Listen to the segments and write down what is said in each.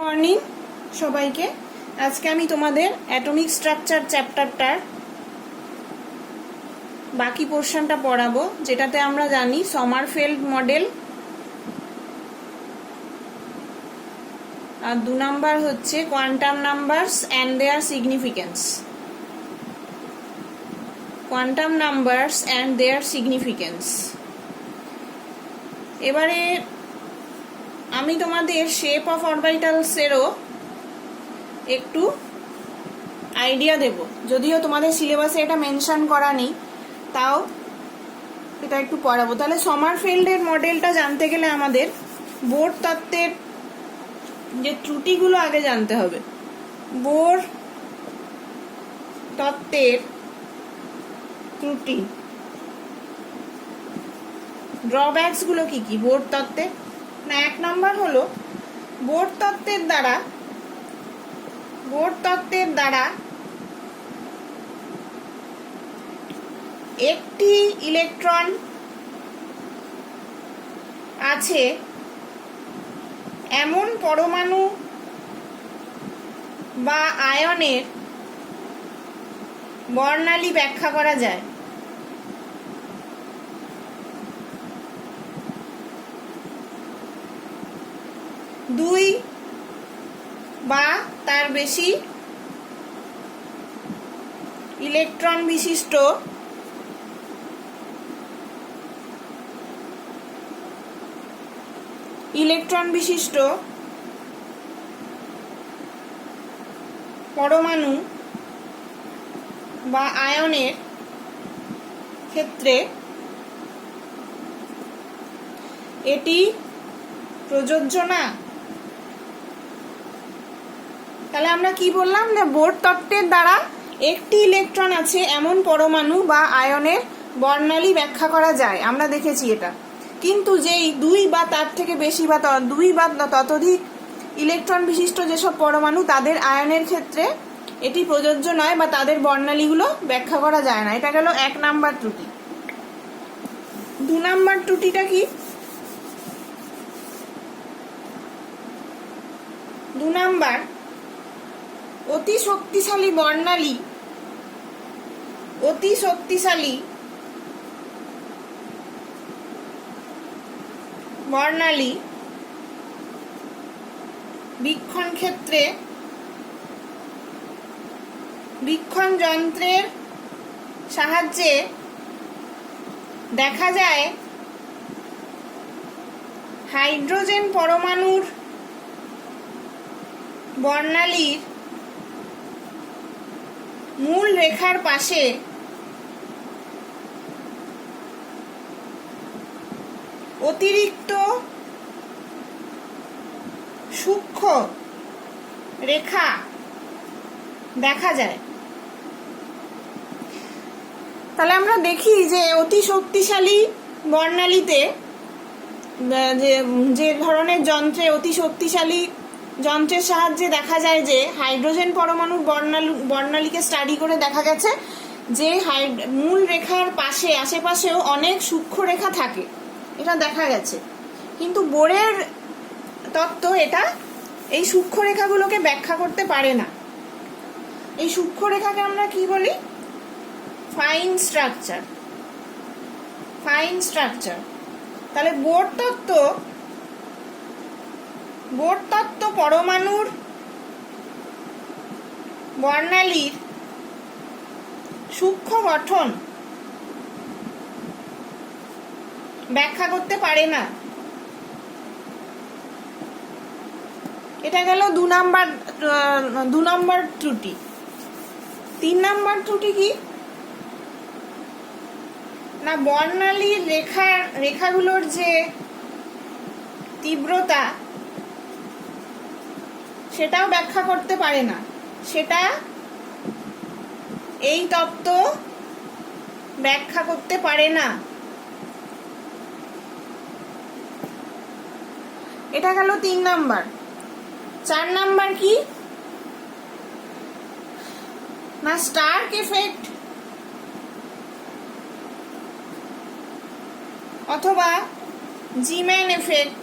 Morning সবাইকে। আজকে আমি তোমাদের অ্যাটমিক স্ট্রাকচার চ্যাপ্টারটার বাকি পোর্শনটা পড়াবো, যেটাতে আমরা জানি সমারফেল্ড মডেল, আর 2 নাম্বার হচ্ছে quantum numbers and their significance. Quantum numbers and their significance. এবারে আমি তোমাদের শেপ অফ অরবিটালসেরও একটু আইডিয়া দেব, যদিও তোমাদের সিলেবাসে এটা মেনশন করা নেই, তাও এটা একটু পড়াবো। তাহলে সমারফেল্ডের মডেলটা জানতে গেলে আমাদের বোর তত্ত্বের যে ত্রুটিগুলো আগে জানতে হবে। বোর তত্ত্বের ত্রুটি, ড্রব্যাকস গুলো কি কি বোর তত্ত্বের? না, 1 নাম্বার হলো বোর তত্ত্বের দ্বারা একটি ইলেকট্রন আছে এমন পরমাণু বা আয়নের বর্ণালী ব্যাখ্যা করা যায়। দুই বা তার বেশি ইলেকট্রন বিশিষ্ট পরমাণু বা আয়নের ক্ষেত্রে এটি প্রযোজ্য না। তাহলে আমরা কি বললাম, না বোর তত্ত্বের দ্বারা একটি ইলেকট্রন আছে এমন পরমাণু বা আয়নের বর্ণালী ব্যাখ্যা করা যায়, আমরা দেখেছি এটা। কিন্তু যেই 2 বা তার থেকে বেশি বা 2 বা ততোধিক ইলেকট্রন বিশিষ্ট যেসব পরমাণু, তাদের আয়নের ক্ষেত্রে এটি প্রযোজ্য নয় বা তাদের বর্ণালীগুলো ব্যাখ্যা করা যায় না। এটা গেল 1 নাম্বার ত্রুটি। 2 নাম্বার ত্রুটিটা কি? 2 নাম্বার, অতি শক্তিশালী বর্ণালী বীক্ষণ ক্ষেত্রে বীক্ষণ যন্ত্রের সাহায্যে দেখা যায় হাইড্রোজেন পরমাণুর বর্ণালীর মূল রেখার পাশে অতিরিক্ত সূক্ষ্ম রেখা দেখা যায়। তাহলে আমরা দেখি যে অতি শক্তিশালী বর্ণালীতে যে ধরনের যন্ত্রে, অতি শক্তিশালী যন্ত্রের সাহায্যে দেখা যায় যে হাইড্রোজেন পরমাণুর বর্ণালীকে স্টাডি করে দেখা গেছে যে মূল রেখার পাশে আশেপাশেও অনেক সূক্ষ্ম রেখা থাকে, এটা দেখা গেছে। কিন্তু বোরের তত্ত্ব এটা এই সূক্ষ্ম রেখাগুলোকে ব্যাখ্যা করতে পারে না। এই সূক্ষ্ম রেখাকে আমরা কি বলি? Fine structure. তাহলে বোর তত্ত্ব পরমাণুর বর্ণালীর সূক্ষ্ম গঠন ব্যাখ্যা করতে পারে না। এটা গেল 2 নাম্বার ত্রুটি। 3 নাম্বার ত্রুটি কি? না, বর্ণালীর রেখাগুলোর যে তীব্রতা, সেটাও ব্যাখ্যা করতে পারে না। সেটা এই তত্ত্ব ব্যাখ্যা করতে পারে না। এটা গেল 3 নাম্বার। 4 নাম্বার কি? না, স্টার্ক এফেক্ট অথবা জিম্যান এফেক্ট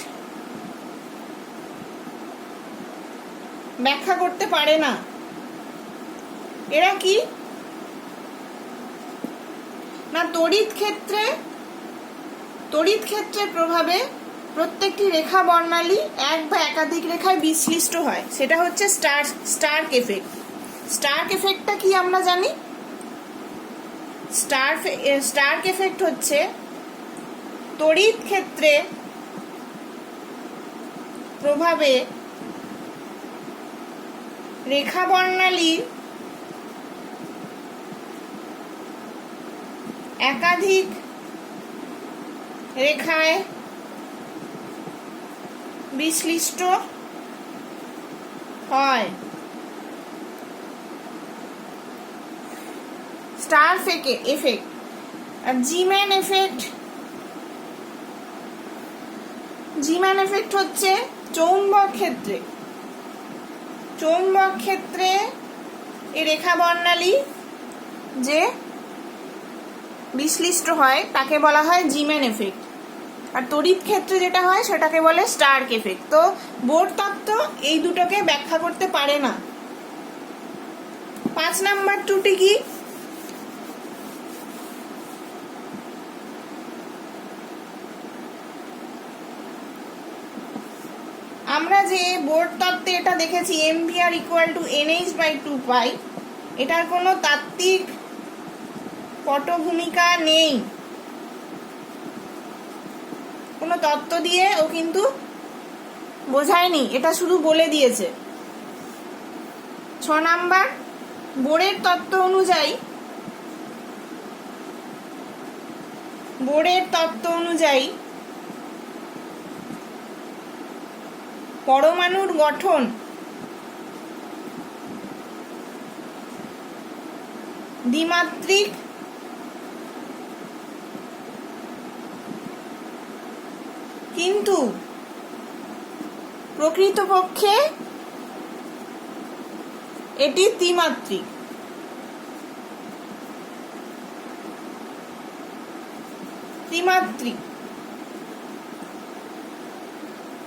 ব্যাখ্যা করতে পারে না। এরা কি না, তড়িৎ ক্ষেত্রের প্রভাবে প্রত্যেকটি রেখা বর্ণালী এক বা একাধিক রেখায় বিশ্লিষ্ট হয়, সেটা হচ্ছে স্টার্ক এফেক্ট। স্টার্ক এফেক্টটা কি আমরা জানি? স্টার্ক এফেক্ট হচ্ছে তড়িৎ ক্ষেত্রে প্রভাবে রেখা বর্ণালী একাধিক রেখায় বিশ্লিষ্ট হয়। Stark effect. আর জিম্যান এফেক্ট হচ্ছে চৌম্বক ক্ষেত্রে এই রেখা বর্ণালী যে বিশ্লিষ্ট হয় তাকে বলা হয় জিম্যান এফেক্ট। আর তড়িৎ ক্ষেত্রে যেটা হয় সেটাকে বলে স্টার্ক এফেক্ট। তো বোর তত্ত্ব এই দুটোকে ব্যাখ্যা করতে পারে না। 5 নাম্বার ত্রুটি কি? আমরা যে বোর তত্ত্বে এটা দেখেছি mvr = nh/2 পাই, এটার কোনো তাত্ত্বিক পটভূমিকা নেই, কোনো তত্ত্ব দিয়ে ও কিন্তু বোঝায়নি, এটা শুধু বলে দিয়েছে। 6 নাম্বার, বোরের তত্ত্ব অনুযায়ী পরমাণুর গঠন দ্বিমাত্রিক, কিন্তু প্রকৃতপক্ষে এটি ত্রিমাত্রিক।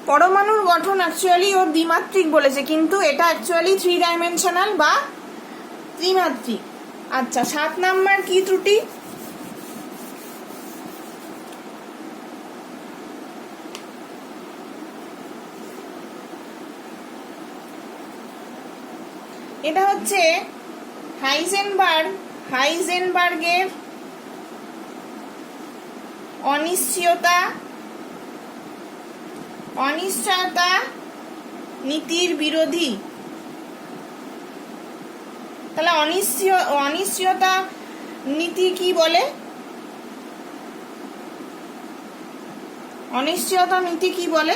পরমাণুর গঠন অ্যাকচুয়ালি ও দ্বিমাত্রিক বলেছে, কিন্তু এটা অ্যাকচুয়ালি 3 ডাইমেনশনাল বা ত্রিমাত্রিক। আচ্ছা, 7 নাম্বার কি ত্রুটি? এটা হচ্ছে হাইজেনবার্গের অনিশ্চয়তা নীতির বিরোধী। তাহলে অনিশ্চয়তা নীতি কি বলে? অনিশ্চয়তা নীতি কি বলে?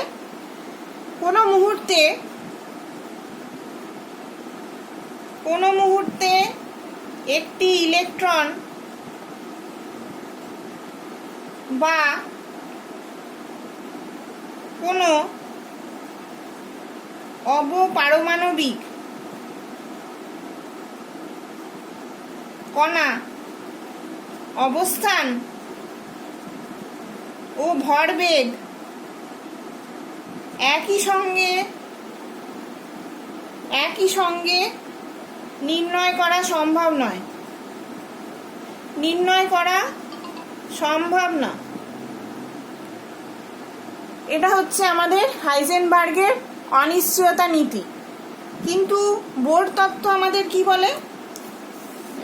কোনো মুহূর্তে একটি ইলেকট্রন বা কোনো অবপারমাণবিক কণা অবস্থান ও ভরবেগ একই সঙ্গে নির্ণয় করা সম্ভব না। এটা হচ্ছে আমাদের হাইজেনবার্গের অনিশ্চয়তা নীতি। কিন্তু বোর তত্ত্ব আমাদের কি বলে?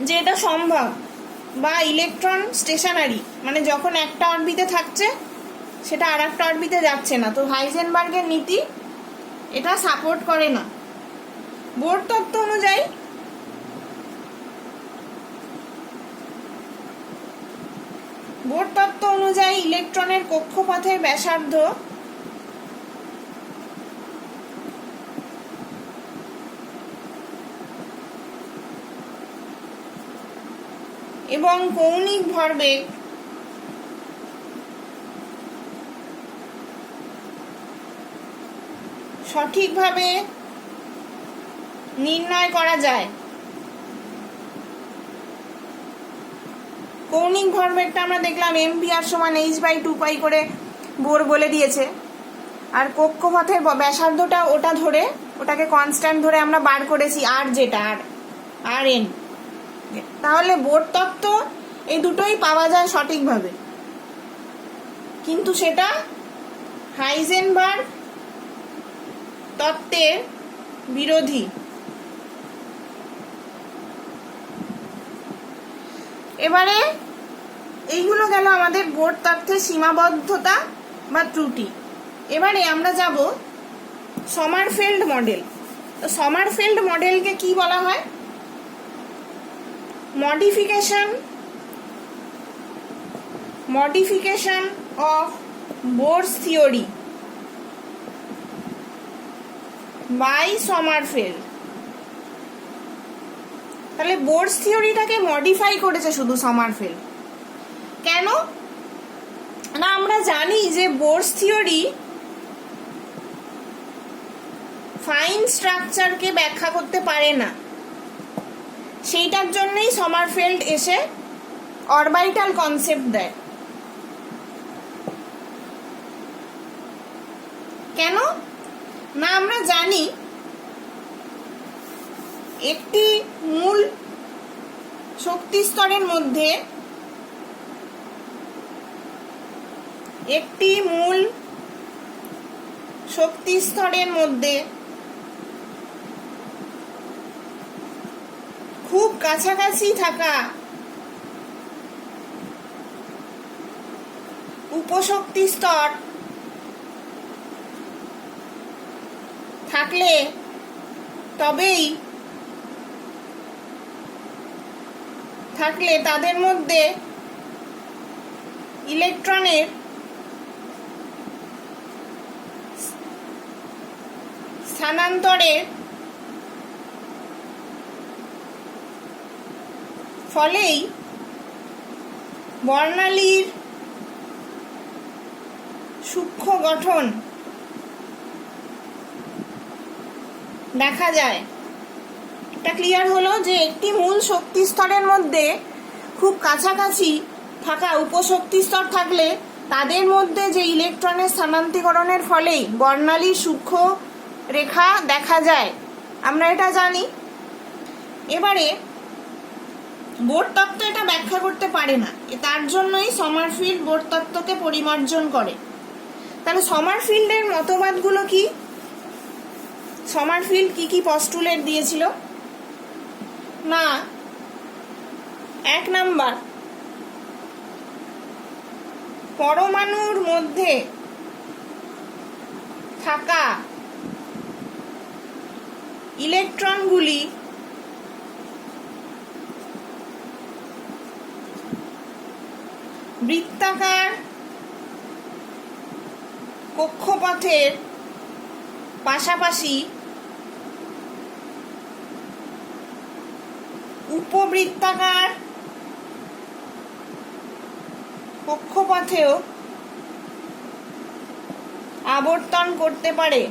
যে এটা সম্ভব, বা ইলেকট্রন স্টেশনারি, মানে যখন একটা অরবিটে থাকছে সেটা আর একটা অরবিটে যাচ্ছে না। তো হাইজেনবার্গের নীতি এটা সাপোর্ট করে না। বোর তত্ত্ব অনুযায়ী ইলেকট্রনের কক্ষপথের ব্যাসার্ধ এবং কৌণিক ভরবেগ সঠিকভাবে নির্ণয় করা যায়। কৌণিক ভরবেগটা আমরা দেখলাম mvr = h/2 পাই করে বোর বলে দিয়েছে। আর কক্ষপথের ব্যাসার্ধটা ওটা ধরে ওটাকে কনস্ট্যান্ট ধরে আমরা বার করেছি, আর যেটা আর এন। তাহলে বোর তত্ত্ব এই দুটোই পাওয়া যায় সঠিকভাবে, কিন্তু সেটা হাইজেনবার্গ তত্ত্বের বিরোধী। এবারে এইগুলো গেল আমাদের বোর তত্ত্বের সীমাবদ্ধতা বা ত্রুটি। এবারে আমরা যাব সমারফেল্ড মডেল। তো সমারফেল্ড মডেলকে কি বলা হয়? Modification of Bohr's theory by Sommerfeld. তাহলে বোরস থিওরিটাকে মডিফাই করেছে শুধু সমারফেল্ড। কেন না, আমরা জানি যে বোরস থিওরি ফাইন স্ট্রাকচারকে ব্যাখ্যা করতে পারে না, সেইটার জন্যই সমারফেল্ড এসে অরবিটাল কনসেপ্ট দেয়। কেন না, আমরা জানি একটি মূল শক্তি স্তরের মধ্যে খুব কাছাকাছি থাকা উপশক্তি স্তর থাকলে তাদের মধ্যে ইলেকট্রনের স্থানান্তরের ফলেই বর্ণালীর সূক্ষ্ম গঠন দেখা যায়। এটা ক্লিয়ার হলো যে একটি মূল শক্তি স্তরের মধ্যে খুব কাছাকাছি থাকা উপশক্তি স্তর থাকলে তাদের মধ্যে যে ইলেকট্রনের স্থানান্তরণের ফলেই বর্ণালীর সূক্ষ্ম রেখা দেখা যায়, আমরা এটা জানি। এবারে বোর তত্ত্ব এটা ব্যাখ্যা করতে পারে না, তার জন্যই সমারফিল্ড বোর তত্ত্বকে পরিমার্জন করে। তাহলে সমারফিল্ডের মতবাদগুলো কি? সমারফিল্ড কি কি পস্টুলেট দিয়েছিল? না, 1 নাম্বার, পরমাণুর মধ্যে থাকা ইলেকট্রনগুলি বৃত্তাকার কক্ষপথের পাশাপাশি উপবৃত্তাকার কক্ষপথেও আবর্তন করতে পারে।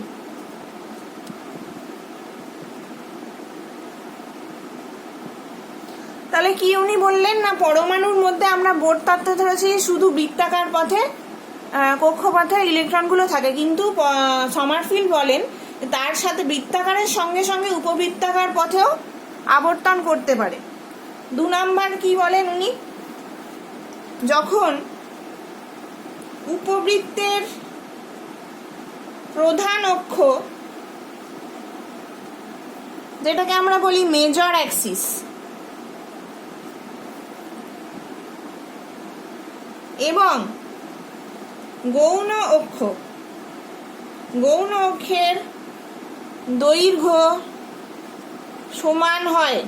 তাহলে কি উনি বললেন না, পরমাণুর মধ্যে আমরা বোর তত্ত্ব ধরেছি শুধু বৃত্তাকার পথে কক্ষপথে ইলেকট্রনগুলো থাকে, কিন্তু সমারফিল্ড বলেন তার সাথে বৃত্তাকারের সঙ্গে সঙ্গে উপবৃত্তাকার পথেও আবর্তন করতে পারে। 2 নাম্বার কি বলেন উনি? যখন উপবৃত্তের প্রধান অক্ষ, যেটাকে আমরা বলি মেজর অ্যাক্সিস, এবং গৌণ অক্ষের দৈর্ঘ্য সমান হয়,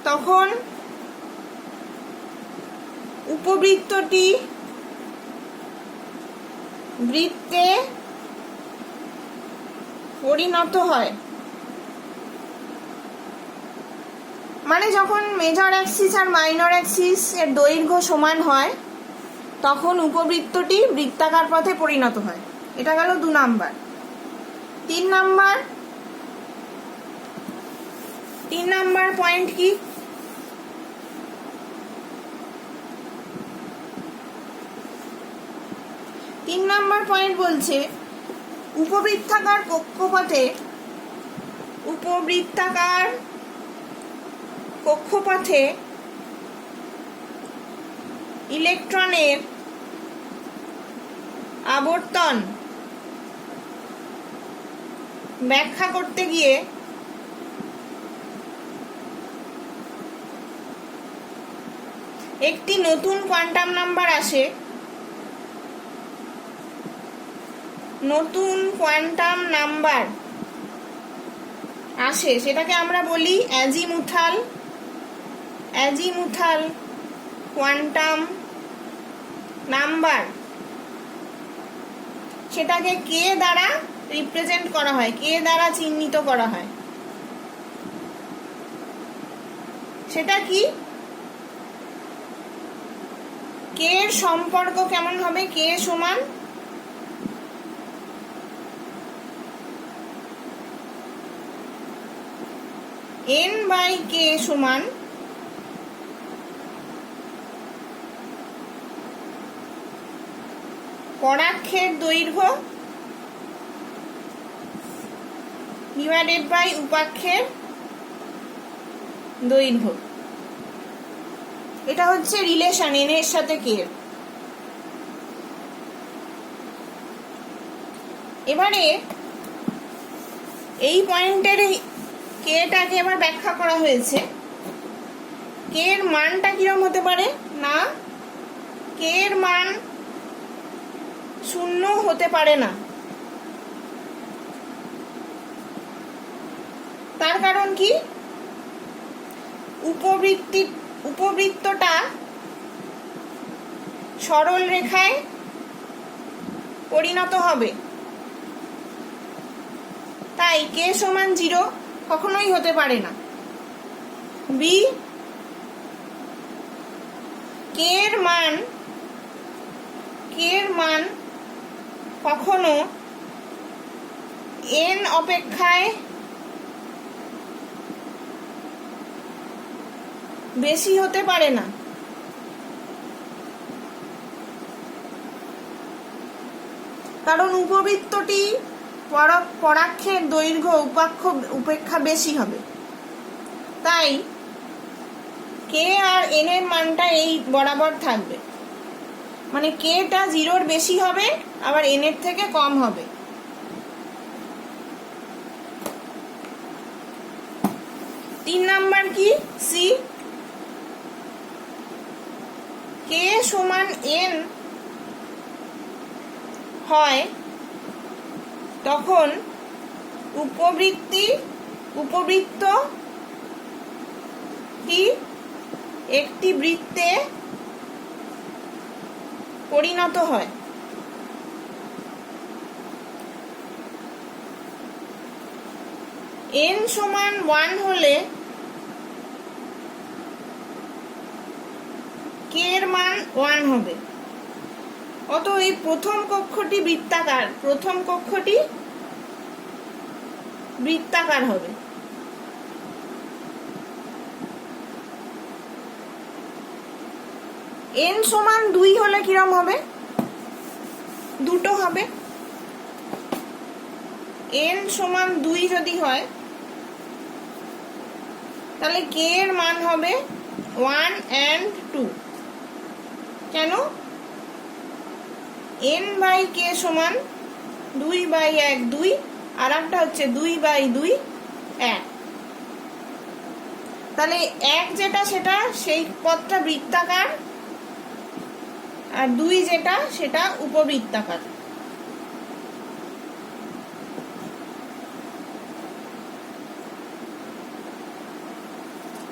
তখন উপবৃত্তটি বৃত্তে পরিণত হয়। মানে যখন মেজর অ্যাক্সিস আর মাইনর অ্যাক্সিস এর দৈর্ঘ্য সমান হয় তখন উপবৃত্তটি বৃত্তাকার পথে পরিণত হয়। এটা গেল 2 নাম্বার। 3 নাম্বার পয়েন্ট কি? 3 নম্বর পয়েন্ট বলছে উপবৃত্তাকার কক্ষপথে ইলেকট্রনের আবর্তন ব্যাখ্যা করতে গিয়ে একটি নতুন কোয়ান্টাম নাম্বার আসে। সেটাকে আমরা বলি অ্যাজিমুথাল কোয়ান্টাম নাম্বার। সেটাকে কে দ্বারা রিপ্রেজেন্ট করা হয়, কে দ্বারা চিহ্নিত করা হয়। সেটা কি? কে এর সম্পর্ক কেমন হবে? কে সমান n/k সমান পরাক্ষের দৈর্ঘ্য ডিভাইডেড বাই উপাক্ষের দৈর্ঘ্য। এটা হচ্ছে রিলেশন n এর সাথে k এর। এবারে এই পয়েন্টের কেটাকে এবার ব্যাখ্যা করা হয়েছে। কে এর মানটা কিরকম হতে পারে? না, কে এর মান 0 হতে পারে না। তার কারণ কি? উপবৃত্তটা সরল রেখায় পরিণত হবে, তাই কে সমান 0 কখনোই হতে পারে না। বি, কে এর মান কখনো n অপেক্ষায় বেশি হতে পারে না। কারণ উপবৃত্তটি পরাক্ষের দৈর্ঘ্য উপেক্ষা বেশি হবে, তাই কে আর n এর মানটা এই বরাবর থাকবে। মানে কেটা 0-র বেশি হবে, আবার n এর থেকে কম হবে। তিন নাম্বার কি? সি, কে সমান n হয় তখন উপবৃত্তটি একটি বৃত্তে পরিণত হয়। n সমান 1 হলে কে এর মান 1 হবে। অতএব প্রথম কক্ষটি বৃত্তাকার হবে। n সমান 2 হলে কিরম হবে? 2 হবে। n সমান 2 যদি হয় তাহলে কে এর মান হবে 1 and 2। কেন? n/k সমান 2/1 2, আর একটা হচ্ছে 2/2 1। তাহলে 1 যেটা সেটা সেই পথটা বৃত্তাকার, আর 2 যেটা সেটা উপবৃত্তাকার।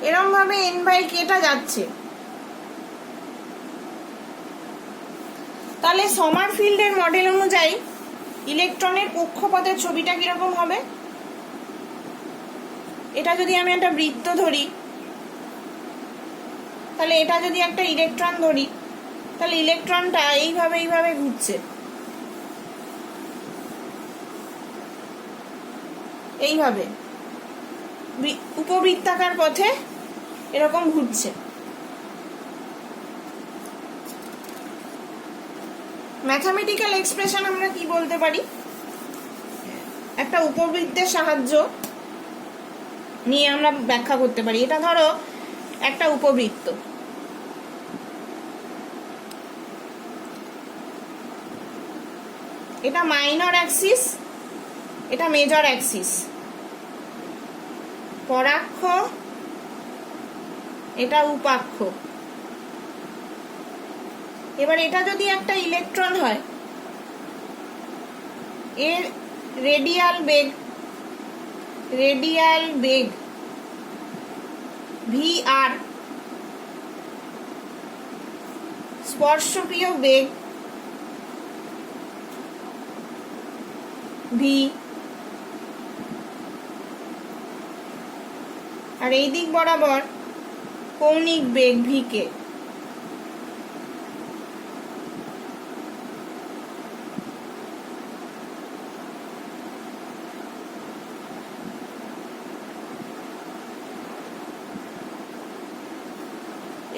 এরকম ভাবে n/kটা যাচ্ছে। তাহলে সমারফিল্ডের মডেল অনুযায়ী ইলেকট্রনের কক্ষপথের ছবিটা কিরকম হবে? এটা যদি আমি একটা বৃত্ত ধরি, তাহলে এটা যদি একটা ইলেকট্রন ধরি, তাহলে ইলেকট্রনটা এইভাবে ঘুরছে, এইভাবে উপবৃত্তাকার পথে এরকম ঘুরছে। ম্যাথামেটিক্যাল এক্সপ্রেশন আমরা কি বলতে পারি, একটা উপবৃত্তের সাহায্য নিয়ে আমরা ব্যাখ্যা করতে পারি। এটা ধরো একটা উপবৃত্ত, এটা মাইনর অ্যাক্সিস, এটা মেজর অ্যাক্সিস, পরাক্ষ, এটা উপাক্ষ। এবার এটা যদি একটা ইলেকট্রন হয়, এর রেডিয়াল বেগ vr, স্পর্শকীয় বেগ v, আর এই দিক বরাবর কৌণিক বেগ v কে।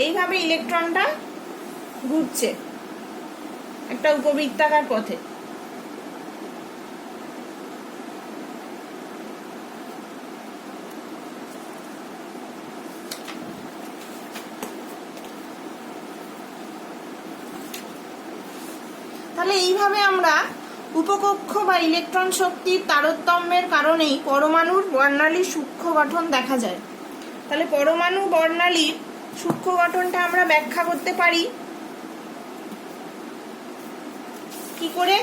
এইভাবে ইলেকট্রনটা ঘুরছে একটা উপবৃত্তাকার পথে। তাহলে এইভাবে আমরা উপকক্ষ বা ইলেকট্রন শক্তির তারতম্যের কারণেই পরমাণুর বর্ণালীর সূক্ষ্ম গঠন দেখা যায়। তাহলে পরমাণু বর্ণালীর সূক্ষ্ম গঠনটা আমরা ব্যাখ্যা করতে পারি কি করে?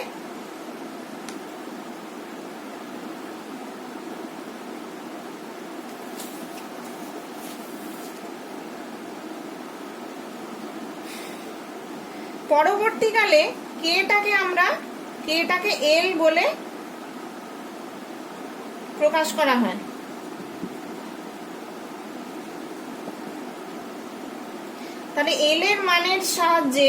পরবর্তীকালে কেটাকে এল বলে প্রকাশ করা হয়। তাহলে এল এর মানের সাহায্যে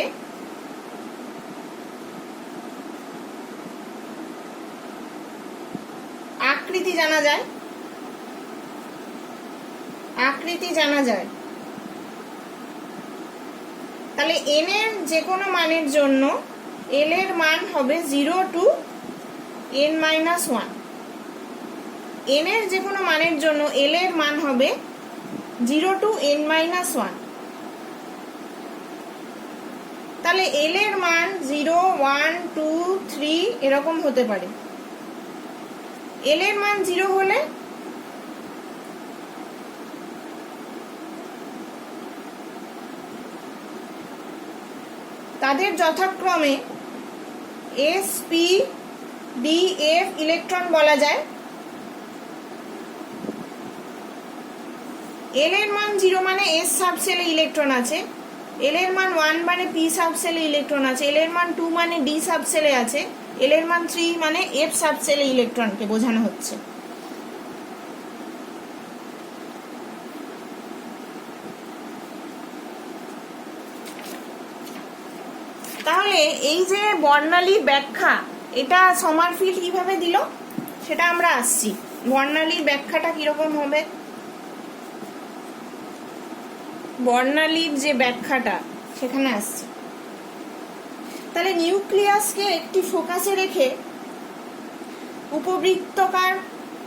আকৃতি জানা যায়। তাহলে এন এর যে কোনো মানের জন্য এল এর মান হবে 0 to n-1। এন এর যে কোনো মানের জন্য এল এর মান হবে 0 to n-1। তাহলে এল এর মান 0, 1, 2, 3 এরকম হতে পারে। এল এর মান 0 হলে তাদের যথাক্রমে s, p, d, f electron বলা যায়। এল এর মান 0 মানে s সাবসেলে ইলেকট্রন আছে, এল এর মান 1 মানে p সাবসেলে ইলেকট্রন আছে, এল এর মান 2 মানে d সাবসেলে আছে, এল এর মান 3 মানে f সাবসেলে ইলেকট্রনকে বোঝানো হচ্ছে। তাহলে এই যে বর্ণালী ব্যাখ্যা, এটা সমারফিল্ড কিভাবে দিল সেটা আমরা আসছি। বর্ণালীর ব্যাখ্যাটা কিরকম হবে, বর্ণালীর যে ব্যাখ্যাটা সেখানে আসছে। তাহলে নিউক্লিয়াসকে একটি ফোকাসে রেখে উপবৃত্তাকার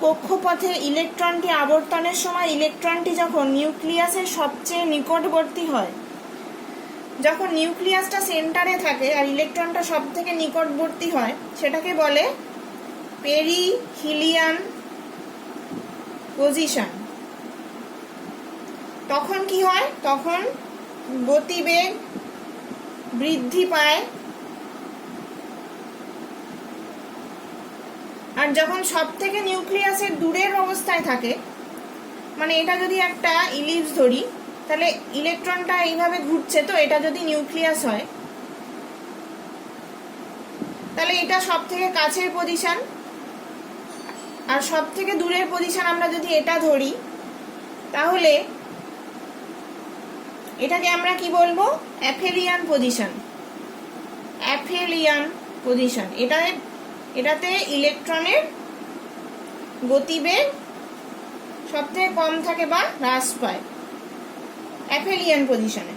কক্ষপথে ইলেকট্রনটি আবর্তনের সময় ইলেকট্রনটি যখন নিউক্লিয়াসের সবচেয়ে নিকটবর্তী হয়, যখন নিউক্লিয়াসটা সেন্টারে থাকে আর ইলেকট্রনটা সব থেকে নিকটবর্তী হয়, সেটাকে বলে পেরিহিলিয়ান পজিশন। তখন কি হয়, তখন গতিবেগ বৃদ্ধি পায়, আর যখন সব থেকে নিউক্লিয়াসের দূরের অবস্থায় থাকে, মানে এটা যদি একটা ইলিপস ধরি, তাহলে ইলেকট্রনটা এইভাবে ঘুরছে, তো এটা যদি নিউক্লিয়াস হয় তাহলে এটা সব থেকে কাছের পজিশন, আর সব থেকে দূরের পজিশন আমরা যদি এটা ধরি, তাহলে এটাকে আমরা কি বলবো, অ্যাফেলিয়ান পজিশন। এটাতে ইলেকট্রনের গতিবেগ সব থেকে কম থাকে বা হ্রাস পায়, অ্যাফেলিয়ান পজিশনে।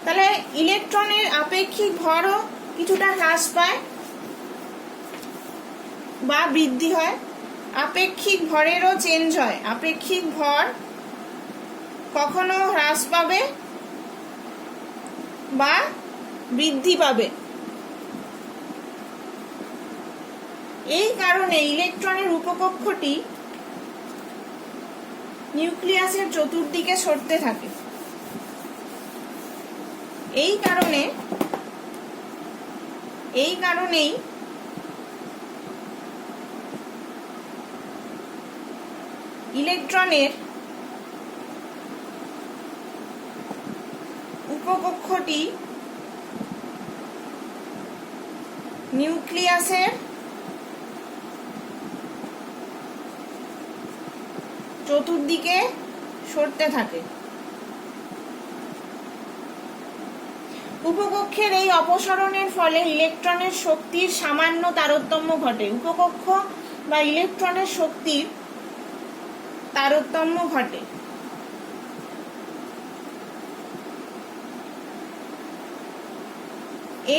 তাহলে ইলেকট্রনের আপেক্ষিক ভরও কিছুটা হ্রাস পায় বা বৃদ্ধি হয়, আপেক্ষিক ভরেরও চেঞ্জ হয়। আপেক্ষিক ভর কখনো হ্রাস পাবে বা বৃদ্ধি পাবে। এই কারণে ইলেকট্রনের উপকক্ষটি নিউক্লিয়াসের চতুর্দিকে সরতে থাকে। এই কারণেই ইলেকট্রনের উপকক্ষটি নিউক্লিয়াসের চতুর্দিকে সরতে থাকে। উপকক্ষের এই অপসরণের ফলে ইলেকট্রনের শক্তির সামান্য তারতম্য ঘটে। উপকক্ষ বা ইলেকট্রনের শক্তির তারতম্য ঘটে।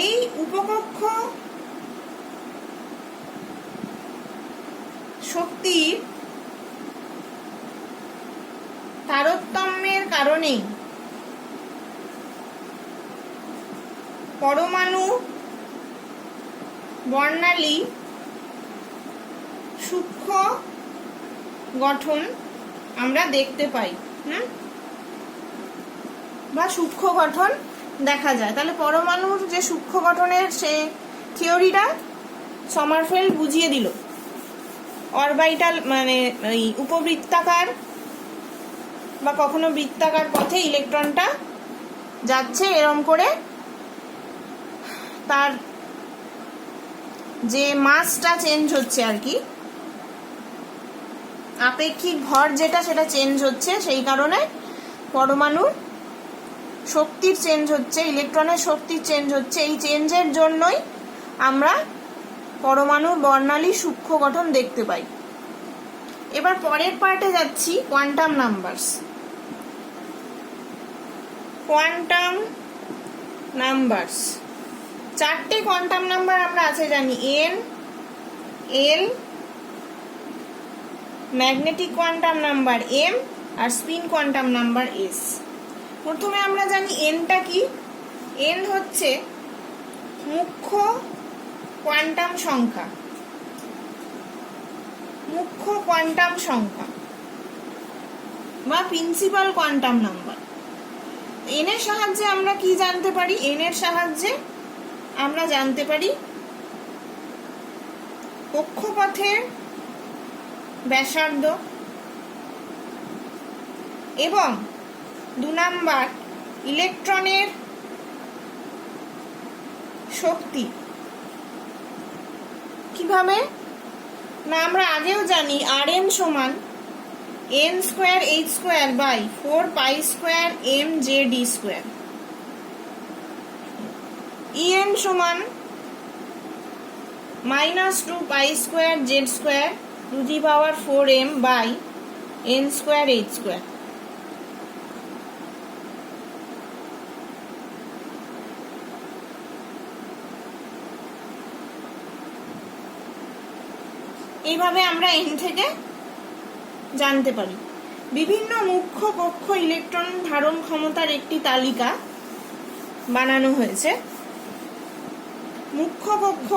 এই উপকক্ষ শক্তির তারতম্যের কারণেই পরমাণু বর্ণালী সূক্ষ্ম গঠন আমরা দেখতে পাই, বা সূক্ষ্ম গঠন দেখা যায়। তাহলে পরমাণুর যে সূক্ষ্ম গঠনের সে থিওরিটা সমারফেল্ড বুঝিয়ে দিল। অরবিটাল মানে উপবৃত্তাকার বা কখনো বৃত্তাকার পথে ইলেকট্রনটা যাচ্ছে, এরম করে তার যে মাসটা চেঞ্জ হচ্ছে আর কি, আপেক্ষিক ভর যেটা সেটা চেঞ্জ হচ্ছে, সেই কারণে পরমাণুর শক্তির চেঞ্জ হচ্ছে, ইলেকট্রনের শক্তির চেঞ্জ হচ্ছে। এই চেঞ্জের জন্যই আমরা পরমাণুর বর্ণালী সূক্ষ্ম গঠন দেখতে পাই। এবার পরের পার্টে যাচ্ছি, কোয়ান্টাম নাম্বারস। কোয়ান্টাম নাম্বারস, চারটে কোয়ান্টাম নাম্বার আমরা আছে জানি, এন, এল, ম্যাগনেটিক কোয়ান্টাম নাম্বার এম, আর স্পিন কোয়ান্টাম নাম্বার এস। প্রথমে আমরা জানি এনটা কি। এন হচ্ছে মুখ্য কোয়ান্টাম সংখ্যা, মুখ্য কোয়ান্টাম সংখ্যা বা প্রিন্সিপাল কোয়ান্টাম নাম্বার। এন এর সাহায্যে আমরা কি জানতে পারি? এন এর সাহায্যে আমরা জানতে পারি কক্ষপথের ব্যাসার্ধ এবং 2 নাম্বার ইলেকট্রনের শক্তি। কিভাবে না, আমরা আগেও জানি Rn সমান n square h square by 4 pi square m j d square. En সমান -2 pi square z square to the power 4m by n square h square. এইভাবে আমরা এন থেকে জানতে পারি। বিভিন্ন মুখ্য কক্ষ ইলেকট্রন ধারণ ক্ষমতার একটি তালিকা বানানো হয়েছে। মুখ্য কক্ষ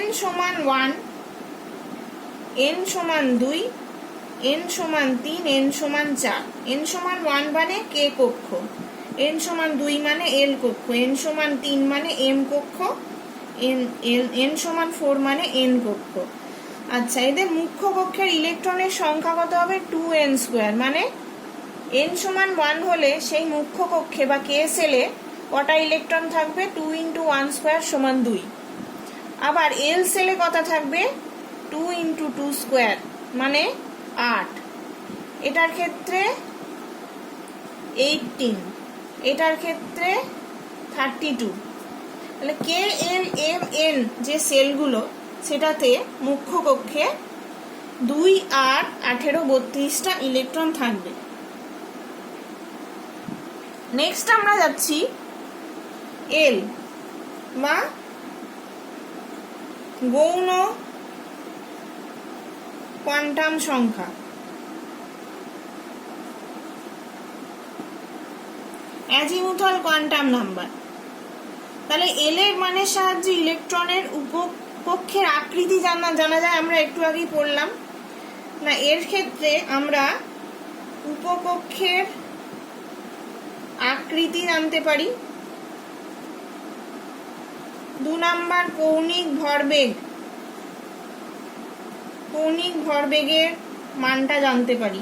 n সমান 1, n সমান 2, n সমান 3, n সমান 4। n সমান 1 মানে কে কক্ষ, n সমান 2 মানে l কক্ষ, n সমান 3 মানে m কক্ষ, n সমান 4 মানে n কক্ষ। আচ্ছা, এদের মুখ্য কক্ষের ইলেকট্রনের সংখ্যা কত হবে? 2n square. মানে n সমান 1 হলে সেই মুখ্য কক্ষে বা কে সেলে কটা ইলেকট্রন থাকবে? 2 × 1 স্কোয়ার সমান 2। আবার এল সেলে কত থাকবে? 2 × 2 স্কোয়ার মানে 8। এটার ক্ষেত্রে 18, এটার ক্ষেত্রে 32। তাহলে কে এল এম এন যে সেলগুলো, সেটাতে মুখ্য কক্ষে 2, 8, 18, 32টা ইলেকট্রন থাকবে। নেক্সট আমরা যাচ্ছি এল বা গৌণ কোয়ান্টাম সংখ্যা। Azimuthal quantum number. তাহলে এল এর মানের সাহায্যে ইলেকট্রনের উপকক্ষের আকৃতি জানা যায়, আমরা একটু আগেই পড়লাম না। এর ক্ষেত্রে আমরা উপকক্ষের আকৃতি জানতে পারি। 2 নাম্বার কৌণিক ভরবেগের মানটা জানতে পারি।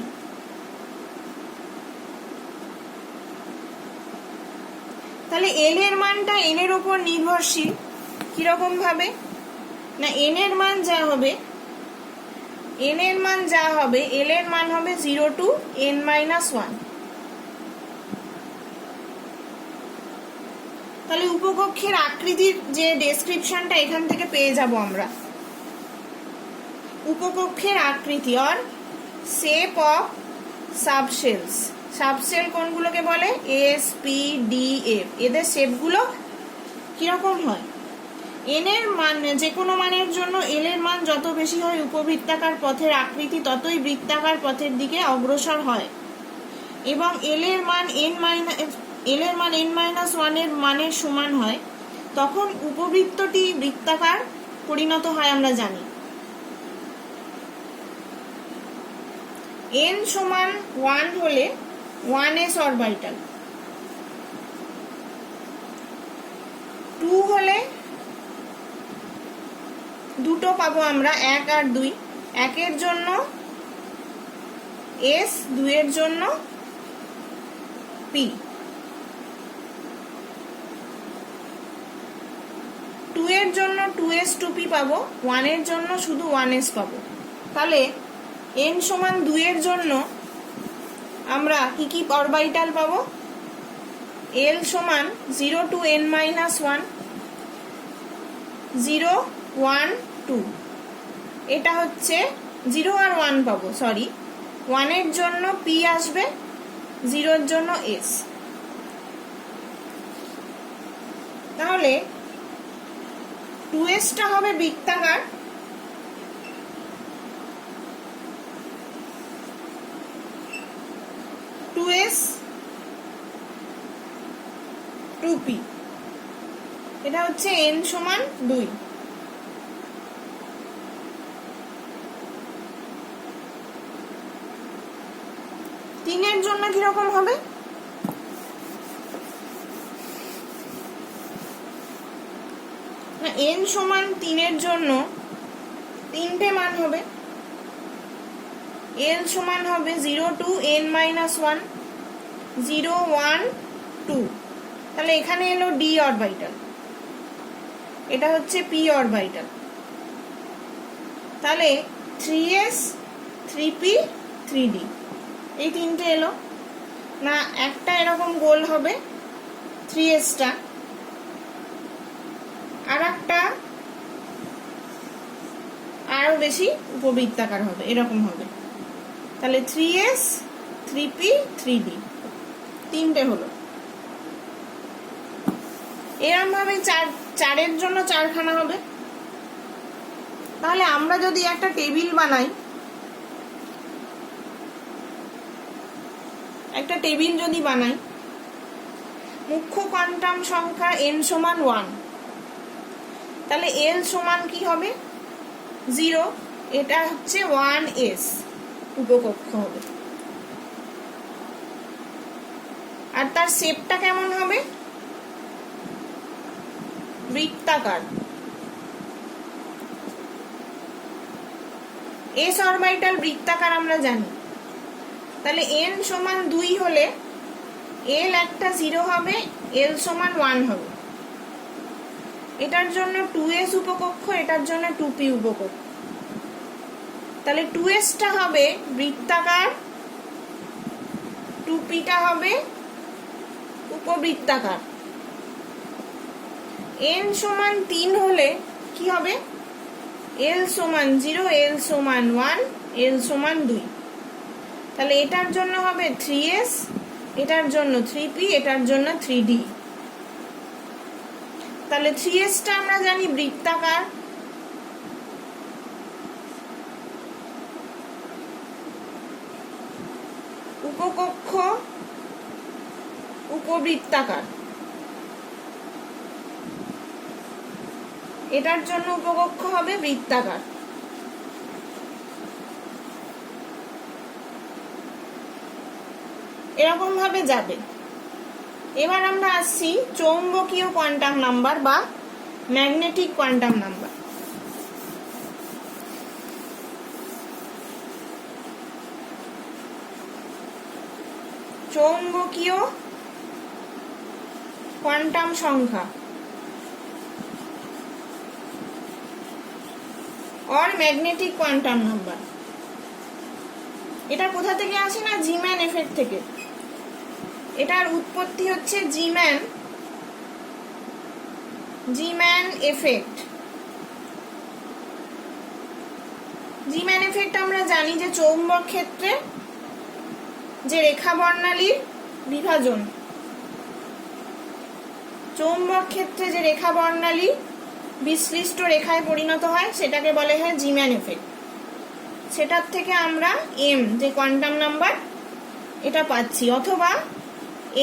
তাহলে এল এর মানটা এন এর উপর নির্ভরশীল। কিরকম ভাবে না, এন এর মান যা হবে এল এর মান হবে 0 to n-1। তাহলে উপকক্ষের আকৃতির যে ডেসক্রিপশনটা এখান থেকে পেয়ে যাব আমরা। উপকক্ষের আকৃতি অর শেপ অফ সাবশেলস। সাবশেল কোনগুলোকে বলে? S, P, D, F. এদের শেপগুলো কিরকম হয়? এন এর মান, যে কোনো মানের জন্য এল এর মান যত বেশি হয় উপবৃত্তাকার পথের আকৃতি ততই বৃত্তাকার পথের দিকে অগ্রসর হয়, এবং এল এর মান n-1 এর মানের সমান হয়, তখন উপবৃত্তটি বৃত্তাকার পরিণত হয় আমরা জানি। n সমান 1 হলে 1s অরবিটাল, 2 হলে দুটো পাবো আমরা, 1 আর 2। 1 এর জন্য s, 2 এর জন্য p। 2 এর জন্য 2s 2p পাবো, 1 এর জন্য শুধু 1s পাবো। তাহলে n সমান 2 এর জন্য আমরা কি কি অরবিটাল পাবো? l সমান 0 to n-1, 0, 1, 2। এটা হচ্ছে 0 আর 1 পাবো, সরি। 1 এর জন্য p আসবে, 0 এর জন্য s। তাহলে 2s টা হবে বৃত্তাকার, 2s 2p। এটা হচ্ছে n সমান 2। তিনের জন্য কিরকম হবে? n সমান 3 এর জন্য 3টে মান হবে। l সমান হবে 0 to n-1, 0, 1, 2। তাহলে এখানে এলো d অরবিটাল, এটা হচ্ছে p অরবিটাল। তাহলে 3s, 3p, 3d, এই তিনটে এলো না। একটা এরকম গোল হবে 3s টা, আর একটা আরো বেশি উপবৃত্তাকার হবে, এরকম হবে। তাহলে 3s, 3p, 3d, তিনটে হলো। এরকম ভাবে 4 এর জন্য 4খানা হবে। তাহলে আমরা যদি একটা টেবিল বানাই, মুখ্য কোয়ান্টাম সংখ্যা n সমান 1, তাহলে l সমান কি হবে? 0। এটা হচ্ছে 1s উপকক্ষ হবে। আর তার শেপটা কেমন হবে? বৃত্তাকার। s অরবিটাল বৃত্তাকার আমরা জানি। তাহলে n সমান 2 হলে l একটা 0 হবে, l সমান 1 হবে। এটার জন্য 2s উপকক্ষ, এটার জন্য 2p উপকক্ষ। তাহলে 2s টা হবে বৃত্তাকার, 2p টা হবে উপবৃত্তাকার। n সমান 3 হলে কি হবে? l সমান 0, l সমান 1, l সমান 2। তাহলে এটার জন্য হবে 3s, এটার জন্য 3p, এটার জন্য 3d। তাহলে 3s টা আমরা জানি বৃত্তাকার, উপকক্ষ উপবৃত্তাকার, এটার জন্য উপকক্ষ হবে বৃত্তাকার। এরকম ভাবে যাবে। এবার আমরা আসছি চৌম্বকীয় কোয়ান্টাম নাম্বার বা ম্যাগনেটিক কোয়ান্টাম নাম্বার। চৌম্বকীয় কোয়ান্টাম সংখ্যা और ম্যাগনেটিক কোয়ান্টাম নাম্বার। এটা কোথা থেকে আসে না, জিম্যান এফেক্ট থেকে। এটার উৎপত্তি হচ্ছে জিম্যান এফেক্ট। জিম্যান এফেক্ট আমরা জানি যে চৌম্বক ক্ষেত্রে যে রেখা বর্ণালীর বিভাজন, চৌম্বক ক্ষেত্রে যে রেখা বর্ণালী বিশ্লিষ্ট রেখায় পরিণত হয় সেটাকে বলে হয় জিম্যান এফেক্ট। সেটার থেকে আমরা এম যে কোয়ান্টাম নাম্বার এটা পাচ্ছি, অথবা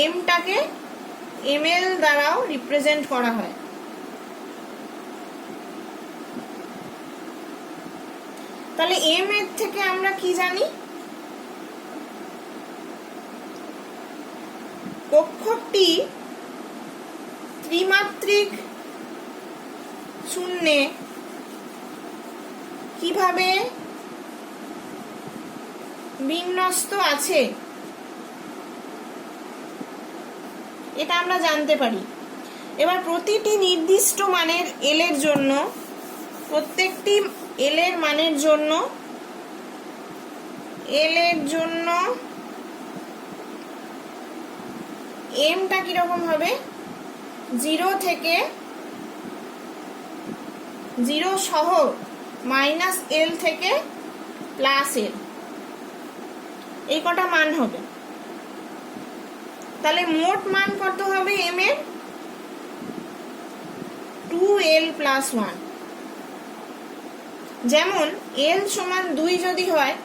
এমটাকে ml দ্বারাও রিপ্রেজেন্ট করা হয়। তাহলে এম এর থেকে আমরা কি জানি, কক্ষটি ত্রিমাত্রিক শূন্যে কিভাবে বিন্যস্ত আছে এটা আমরা জানতে পারি। এবার প্রতিটি নির্দিষ্ট মানের এল এর জন্য, প্রত্যেকটি এল এর মানের জন্য এমটা কিরকম হবে, 0 থেকে 0 সহ -l থেকে +l, এই কটা মান হবে। তাহলে মোট মান কত হবে এম এর, 2l+1। যেমন l সমান 2 যদি হয়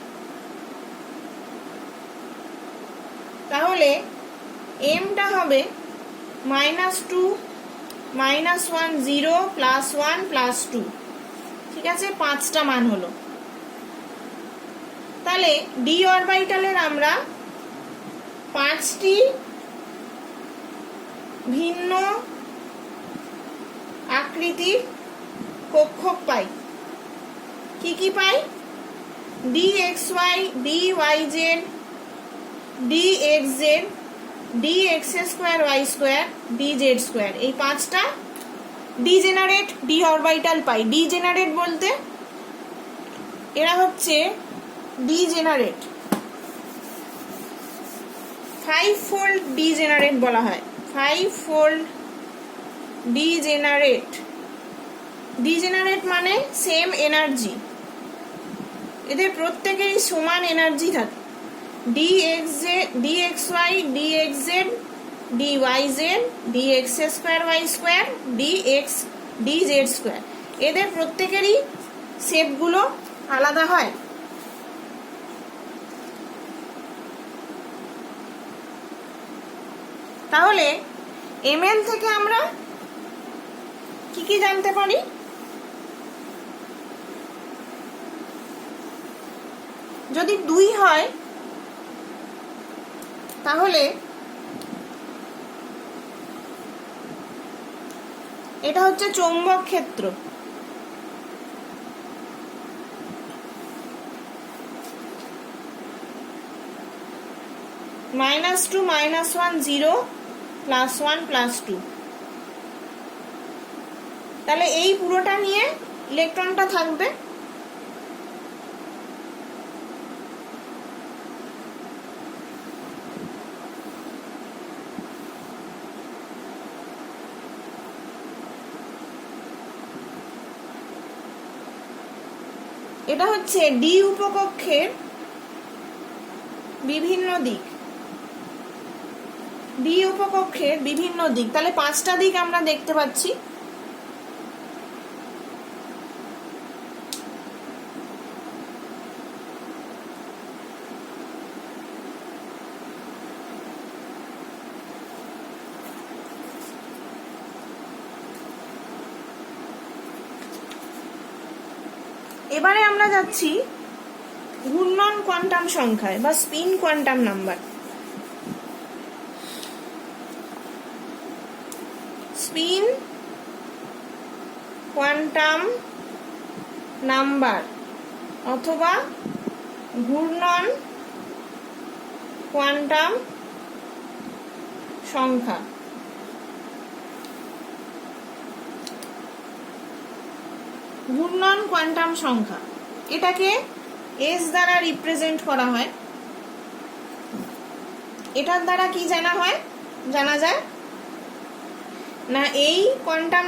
তাহলে এমটা হবে -2 -1 0 +1 +2। ঠিক আছে, 5টা মান হলো। তাহলে ডি অরবিটালের আমরা 5টি ভিন্ন আকৃতির কক্ষক পাই। কি কি পাই, dxy, dyz, dxz, dx2y2, dz2, এই 5টা ডিজেনারেট ডি অরবিটাল পাই। ডিজেনারেট বলতে এরা হচ্ছে ডিজেনারেট, 5-fold ডিজেনারেট বলা হয়, 5-fold ডিজেনারেট। ডিজেনারেট মানে সেম এনার্জি, এদের প্রত্যেকেরই সমান এনার্জি থাকে। dxy, dxz, dyz, dx2y2, dz2, এদের প্রত্যেকেরই শেপগুলো আলাদা হয়। তাহলে ml থেকে আমরা কি কি জানতে পারি, যদি 2 হয় তাহলে এটা হচ্ছে চৌম্বক ক্ষেত্র। -2 -1 0 +1 +2। তাহলে এই পুরোটা নিয়ে ইলেকট্রনটা থাকবে। এটা হচ্ছে ডি উপকক্ষের বিভিন্ন দিক। ডি উপকক্ষের বিভিন্ন দিক, তাহলে 5টা দিক আমরা দেখতে পাচ্ছি। এবারে আমরা যাচ্ছি ঘূর্ণন কোয়ান্টাম সংখ্যায় বা spin quantum number. Spin quantum number অথবা ঘূর্ণন কোয়ান্টাম সংখ্যা। ঘূর্ণন কোয়ান্টাম সংখ্যা এটাকে এস দ্বারা রিপ্রেজেন্ট করা হয়। এটার দ্বারা কি জানা যায় না, এই কোয়ান্টাম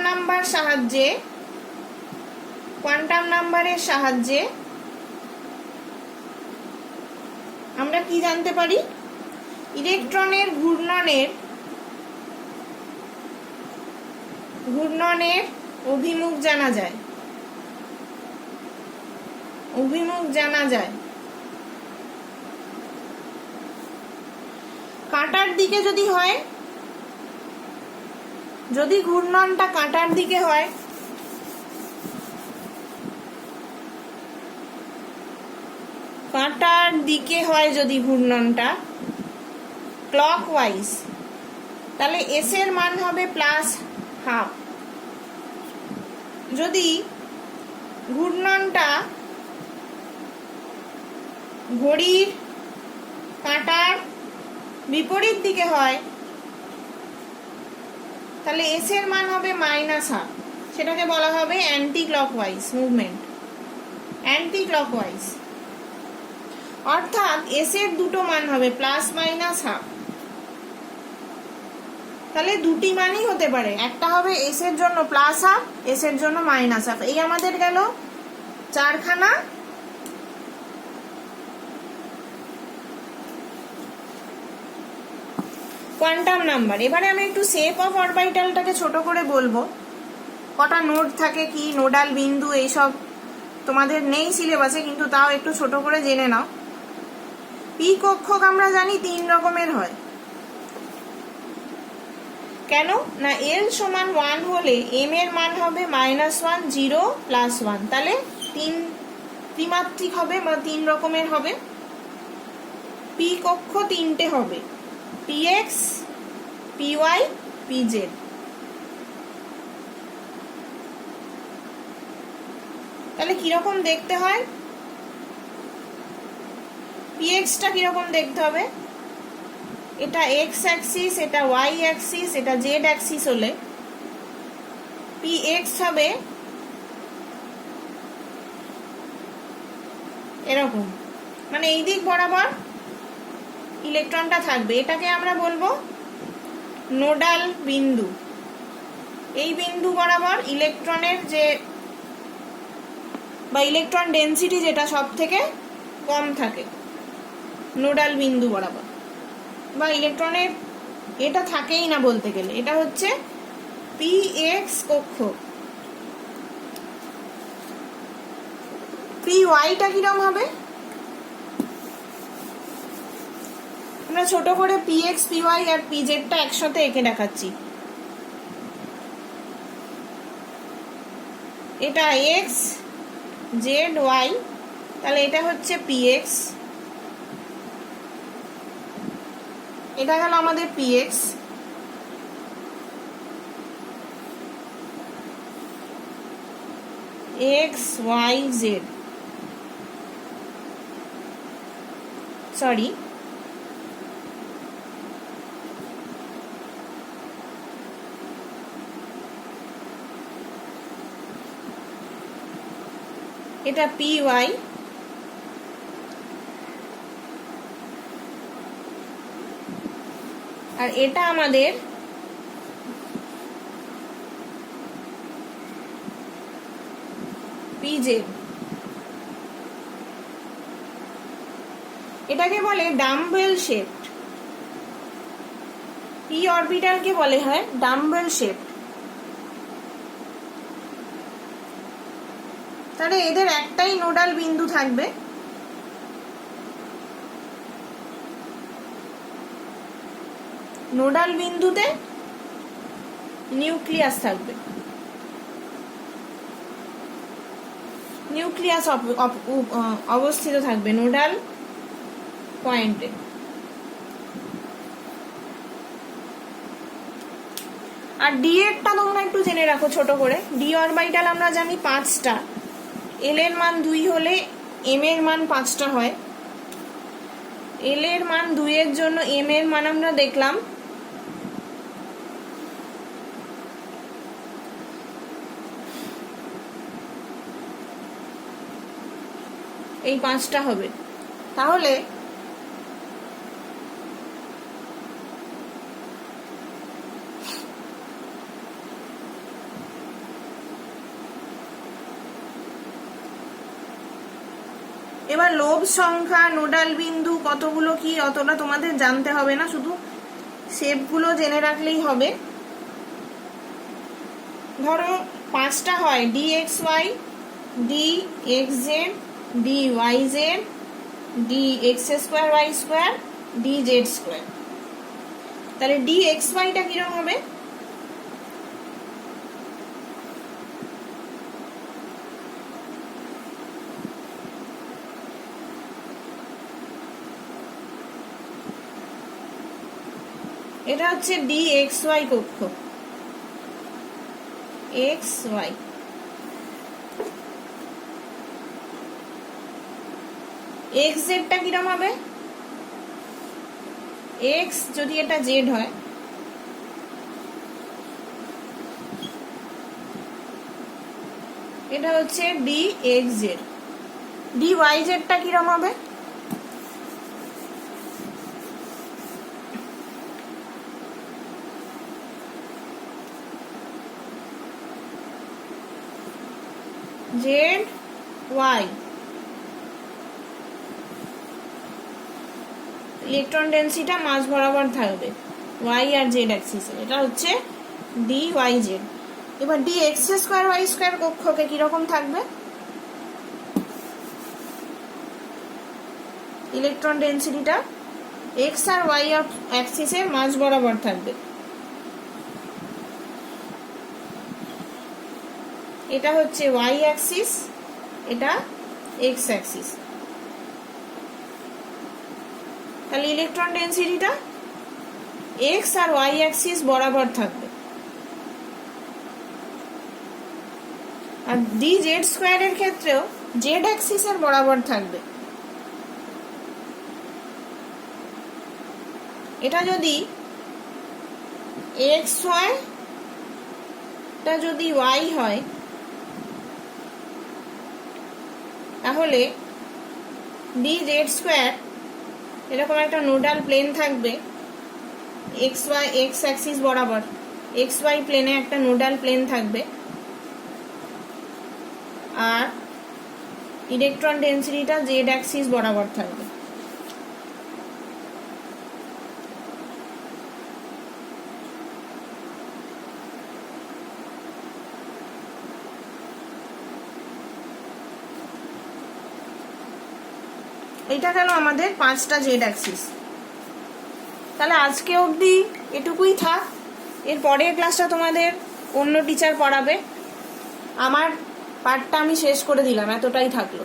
নাম্বারের সাহায্যে আমরা কি জানতে পারি, ইলেকট্রনের ঘূর্ণনের অভিমুখ জানা যায়। কাঁটার দিকে যদি ঘূর্ণনটা কাঁটার দিকে হয়, যদি ঘূর্ণনটা ক্লকওয়াইজ, তাহলে এস এর মান হবে +½ যদি ঘূর্ণনটা ঘড়ির কাঁটার বিপরীত দিকে হয়, তাহলে এস এর মান হবে -½ সেটাকে বলা হবে anti clockwise movement. Anti clockwise অর্থাৎ এস এর দুটো মান হবে +-½ তাহলে দুটি মানই হতে পারে, একটা হবে এস এর জন্য +½ এস এর জন্য -½ এই আমাদের গেল 4খানা কোয়ান্টাম নাম্বার। এবারে আমি একটু শেপ অফ অরবিটালটাকে ছোট করে বলবো, কটা নোড থাকে, কি নোডাল বিন্দু, এইসব তোমাদের নেই সিলেবাসে, কিন্তু তাও একটু ছোট করে জেনে নাও। পি কক্ষক আমরা জানি 3 রকমের হয়। কেন না, এল সমান 1 হলে এম এর মান হবে -1 0 +1, তাহলে 3 ত্রিমাত্রিক হবে বা 3 রকমের হবে। পি কক্ষ 3টে হবে, px py pz। তাহলে কিরকম দেখতে হয়, px টা কিরকম দেখতে হবে, এটা x অ্যাক্সিস, এটা y অ্যাক্সিস, এটা z অ্যাক্সিস হলে px হবে এরকম, মানে এই দিক বরাবর ইলেকট্রনটা থাকবে, এটাকে আমরা বলবো নোডাল বিন্দু। এই বিন্দু বরাবর ইলেকট্রনের বা ইলেকট্রন ডেনসিটি যেটা সব থেকে কম থাকে নোডাল বিন্দু বরাবর, বা ইলেকট্রনের এটা থাকেই না বলতে গেলে, এটা হচ্ছে px কক্ষ। py টা কিরকম হবে, আমরা ছোট করে px py আর pz টা একসাথে এঁকে দেখাচ্ছি। এটা x z y, তাহলে এটা হচ্ছে px, এটা গেল আমাদের px, x y z, sorry এটা py, আর এটা আমাদের pz। এটাকে বলে ডাম্বেল শেপ। পি অরবিটালকে বলে হয় ডাম্বেল শেপ। তাহলে এদের একটাই নোডাল বিন্দু থাকবে, নোডাল বিন্দুতে নিউক্লিয়াস থাকবে, নিউক্লিয়াস অবস্থিত থাকবে নোডাল পয়েন্টে। আর ডি এরটা তোমরা একটু জেনে রাখো ছোট করে। ডি অরবিটাল আমরা জানি 5টা, এল এর মান 2 হলে এম এর মান 5টা হয়। এল এর মান 2 এর জন্য এম এর মান আমরা দেখলাম এই 5টা হবে। তাহলে এবার লোভ সংখ্যা, নোডাল বিন্দু কতগুলো কি অতটা তোমাদের জানতে হবে না, শুধু শেপগুলো জেনে রাখলেই হবে। ধরো 5টা হয় D X Y, D X Z, D Y Z, D X square Y square, D Z square. তাহলে ডি এক্স ওয়াইটা কিরকম হবে? এটা হচ্ছে ডি এক্স ওয়াই কক্ষ, এক্স ওয়াই। এক্স জেডটা কিরকম হবে? এক্স যদি এটা জেড হয়, এটা হচ্ছে D X Z. D Y জেডটা কিরকম হবে? Z Y. ইলেকট্রন ডেন্সিটিটা মাঝ বরাবর থাকবে ওয়াই আর জেড অ্যাক্সিসে, এটা হচ্ছে ডি ওয়াই জেড। এবার D X square Y square কক্ষকে কিরকম থাকবে? ইলেকট্রন ডেন্সিটিটা এক্স আর ওয়াই অ্যাক্সিসের মাঝ বরাবর থাকবে। এটা হচ্ছে ওয়াই অ্যাক্সিস, এটা এক্স অ্যাক্সিস। তাহলে ইলেকট্রন ডেন্সিটিটা এক্স আর ওয়াই অ্যাক্সিস বরাবর থাকবে। আর ডি জেড স্কোয়ারের ক্ষেত্রেও জেড অ্যাক্সিসের বরাবর থাকবে। এটা যদি এক্স হয়, এটা যদি ওয়াই হয়, তাহলে ডি জেড স্কোয়ার এরকম একটা নোডাল প্লেন থাকবে এক্স ওয়াই, এক্স অ্যাক্সিস বরাবর এক্স ওয়াই প্লেনে একটা নোডাল প্লেন থাকবে। আর ইলেকট্রন ডেন্সিটিটা জেড অ্যাক্সিস বরাবর থাকবে। এটা গেল আমাদের 5টা জেড অ্যাক্সিস। তাহলে আজকে অবধি এটুকুই থাক। এর পরের ক্লাসটা তোমাদের অন্য টিচার পড়াবে। আমার পার্টটা আমি শেষ করে দিলাম, এতটাই থাকলো।